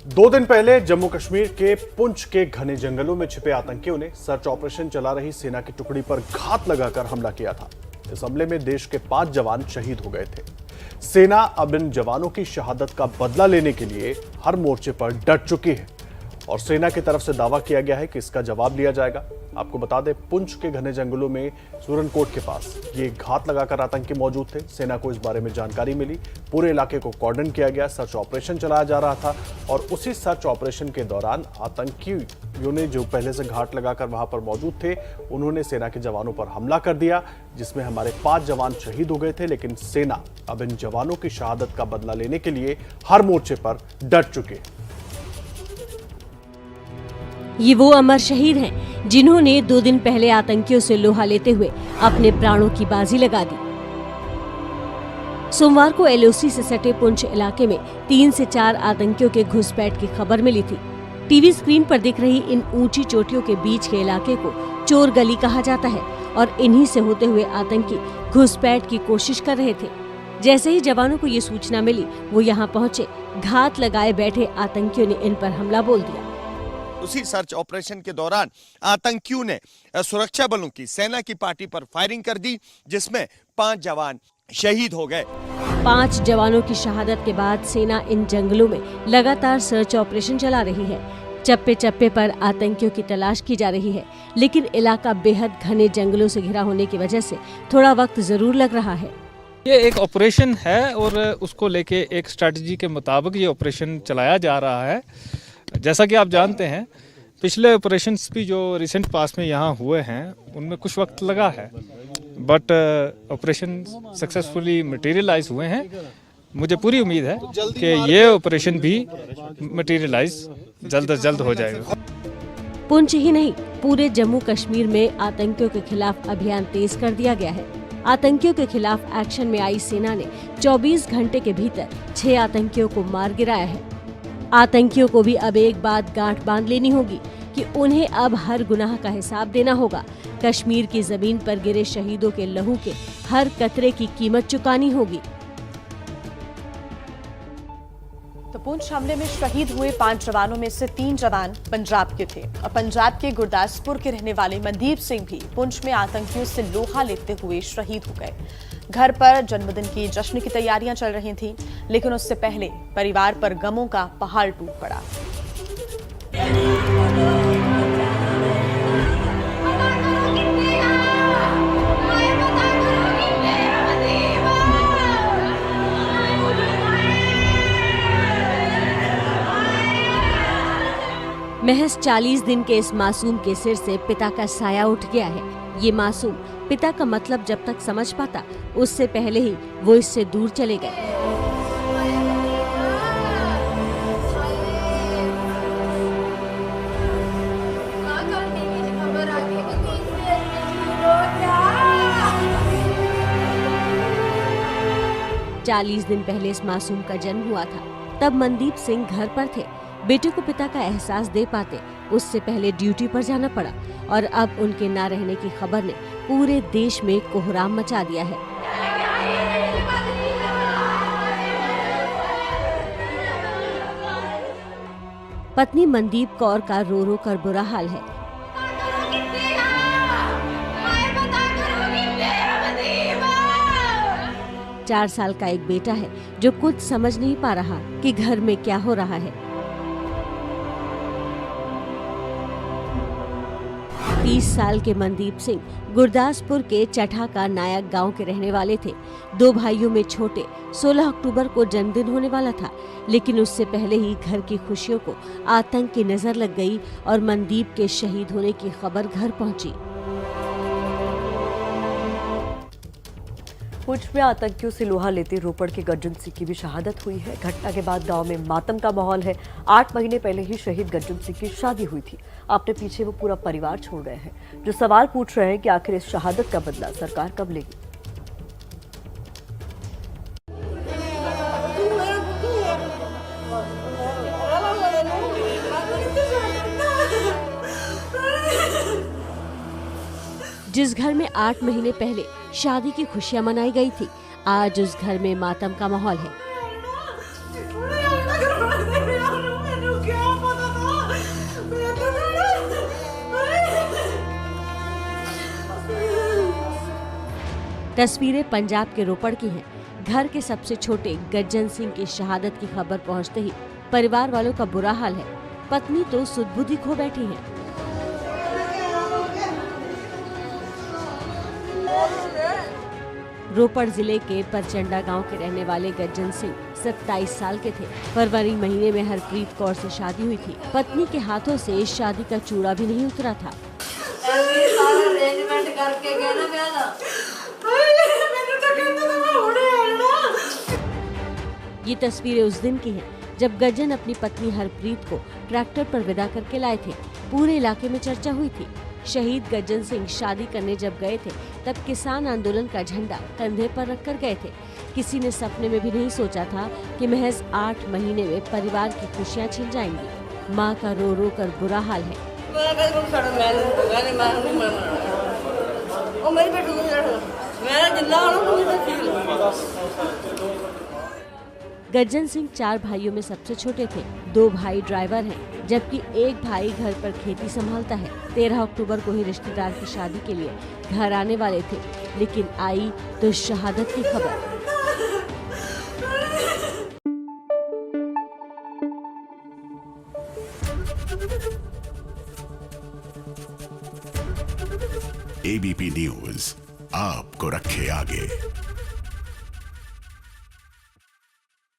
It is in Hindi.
2 दिन पहले जम्मू कश्मीर के पुंछ के घने जंगलों में छिपे आतंकियों ने सर्च ऑपरेशन चला रही सेना की टुकड़ी पर घात लगाकर हमला किया था। इस हमले में देश के 5 जवान शहीद हो गए थे। सेना अब इन जवानों की शहादत का बदला लेने के लिए हर मोर्चे पर डट चुकी है और सेना की तरफ से दावा किया गया है कि इसका जवाब लिया जाएगा। आपको बता दें, पुंछ के घने जंगलों में सूरनकोट के पास ये घात लगाकर आतंकी मौजूद थे। सेना को इस बारे में जानकारी मिली, पूरे इलाके को कॉर्डन किया गया, सर्च ऑपरेशन चलाया जा रहा था और उसी सर्च ऑपरेशन के दौरान आतंकियों ने जो पहले से घात लगाकर वहां पर मौजूद थे, उन्होंने सेना के जवानों पर हमला कर दिया, जिसमें हमारे 5 जवान शहीद हो गए थे। लेकिन सेना अब इन जवानों की शहादत का बदला लेने के लिए हर मोर्चे पर डट चुके हैं। ये वो अमर शहीद हैं जिन्होंने 2 दिन पहले आतंकियों से लोहा लेते हुए अपने प्राणों की बाजी लगा दी। सोमवार को एलओसी से सटे पुंछ इलाके में 3 से 4 आतंकियों के घुसपैठ की खबर मिली थी। टीवी स्क्रीन पर दिख रही इन ऊंची चोटियों के बीच के इलाके को चोर गली कहा जाता है और इन्हीं से होते हुए आतंकी घुसपैठ की कोशिश कर रहे थे। जैसे ही जवानों को ये सूचना मिली, वो यहाँ पहुंचे। घात लगाए बैठे आतंकियों ने इन पर हमला बोल दिया। उसी सर्च ऑपरेशन के दौरान आतंकियों ने सुरक्षा बलों की सेना की पार्टी पर फायरिंग कर दी, जिसमें 5 जवान शहीद हो गए। 5 जवानों की शहादत के बाद सेना इन जंगलों में लगातार सर्च ऑपरेशन चला रही है। चप्पे चप्पे पर आतंकियों की तलाश की जा रही है, लेकिन इलाका बेहद घने जंगलों से घिरा होने की वजह से थोड़ा वक्त जरूर लग रहा है। ये एक ऑपरेशन है और उसको लेके एक स्ट्रेटजी के मुताबिक ये ऑपरेशन चलाया जा रहा है। जैसा कि आप जानते हैं, पिछले ऑपरेशंस भी जो रिसेंट पास में यहाँ हुए हैं उनमें कुछ वक्त लगा है, बट ऑपरेशन सक्सेसफुली मटेरियलाइज हुए हैं। मुझे पूरी उम्मीद है कि ये ऑपरेशन भी मटेरियलाइज जल्द से जल्द हो जाएगा। पुंछ ही नहीं, पूरे जम्मू कश्मीर में आतंकियों के खिलाफ अभियान तेज कर दिया गया है। आतंकियों के खिलाफ एक्शन में आई सेना ने 24 घंटे के भीतर 6 आतंकियों को मार गिराया है। आतंकियों को भी अब एक बात गांठ बांध लेनी होगी कि उन्हें अब हर गुनाह का हिसाब देना होगा। कश्मीर की जमीन पर गिरे शहीदों के लहू के हर कतरे की कीमत चुकानी होगी। तो पुंछ हमले में शहीद हुए 5 जवानों में से 3 जवान पंजाब के थे और पंजाब के गुरदासपुर के रहने वाले मनदीप सिंह भी पुंछ में आतंकियों से लोहा लेते हुए शहीद हो गए। घर पर जन्मदिन की जश्न की तैयारियां चल रही थीं, लेकिन उससे पहले परिवार पर गमों का पहाड़ टूट पड़ा। महज 40 दिन के इस मासूम के सिर से पिता का साया उठ गया है। ये मासूम पिता का मतलब जब तक समझ पाता, उससे पहले ही वो इससे दूर चले गए। चालीस दिन पहले इस मासूम का जन्म हुआ था। तब मनदीप सिंह घर पर थे। बेटे को पिता का एहसास दे पाते उससे पहले ड्यूटी पर जाना पड़ा और अब उनके ना रहने की खबर ने पूरे देश में कोहराम मचा दिया है। पत्नी मनदीप कौर का रो रो कर बुरा हाल है। चार साल का एक बेटा है जो कुछ समझ नहीं पा रहा कि घर में क्या हो रहा है। 30 साल के मनदीप सिंह गुरदासपुर के चठा का नायक गांव के रहने वाले थे। 2 भाइयों में छोटे 16 अक्टूबर को जन्मदिन होने वाला था, लेकिन उससे पहले ही घर की खुशियों को आतंक की नजर लग गई और मनदीप के शहीद होने की खबर घर पहुंची। पुंछ में आतंकियों से लोहा लेते रोपड़ के गज्जन सिंह की भी शहादत हुई है। घटना के बाद गांव में मातम का माहौल है। 8 महीने पहले ही शहीद गज्जन सिंह की शादी हुई थी। अपने पीछे वो पूरा परिवार छोड़ गए हैं। जो सवाल पूछ रहे हैं कि आखिर इस शहादत का बदला सरकार कब लेगी। जिस घर में 8 महीने पहले शादी की खुशियां मनाई गई थी, आज उस घर में मातम का माहौल है। तस्वीरें पंजाब के रोपड़ की हैं। घर के सबसे छोटे गज्जन सिंह की शहादत की खबर पहुंचते ही परिवार वालों का बुरा हाल है। पत्नी तो सुध-बुद्धि खो बैठी है। रोपड़ जिले के परचंडा गांव के रहने वाले गज्जन सिंह 27 साल के थे। फरवरी महीने में हरप्रीत कौर से शादी हुई थी। पत्नी के हाथों से शादी का चूड़ा भी नहीं उतरा था। ये तस्वीरें उस दिन की हैं जब गज्जन अपनी पत्नी हरप्रीत को ट्रैक्टर पर विदा करके लाए थे। पूरे इलाके में चर्चा हुई थी। शहीद गज्जन सिंह शादी करने जब गए थे तब किसान आंदोलन का झंडा कंधे पर रखकर गए थे। किसी ने सपने में भी नहीं सोचा था कि महज 8 महीने में परिवार की खुशियां छिन जाएंगी। मां का रो रो कर बुरा हाल है। गज्जन सिंह 4 भाइयों में सबसे छोटे थे। 2 भाई ड्राइवर हैं, जबकि एक भाई घर पर खेती संभालता है। 13 अक्टूबर को ही रिश्तेदार की शादी के लिए घर आने वाले थे, लेकिन आई तो शहादत की खबर। ABP न्यूज आपको रखे आगे।